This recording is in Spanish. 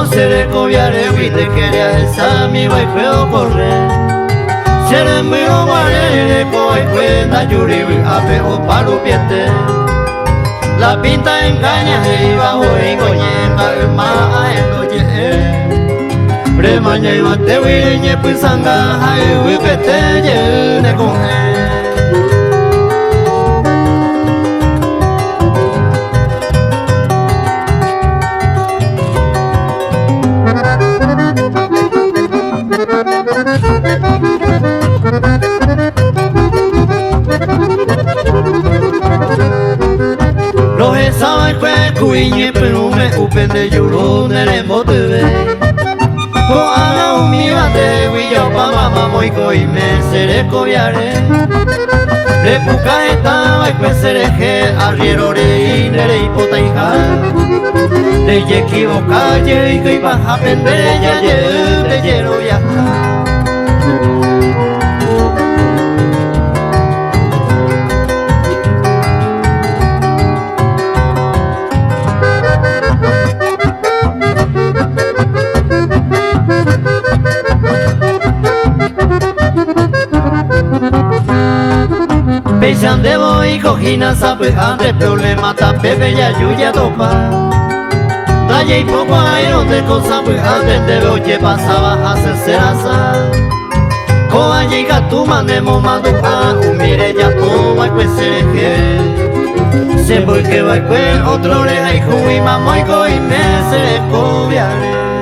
se le cobiare vite che esa mi vai feo correr se le miro guarere coi cuenta yuri ape o palo piete la pinta engaña y bajo y coñenga ma endo ye premaña y mate wiñe pisanga hai wipete ye ne con Los esa que cuiñe pero me upende lloró nere motive Ko ala umia de willo pa mama moi coi me seré cobiare Le puca esta que seré que arriero re nere hipota hija Le equivoca ye y que iba a aprender ya ye de llero viajar Pesan de voy cojina sabe ante problema ta pepe ya yuya topa Daya y poco aero de cosa pues antes de oye pasaba a hacer seraza Coa llega tu manemo maduja umire ya toma pues sereje Se voy que va pues otro le hay juima moico y me se cobiare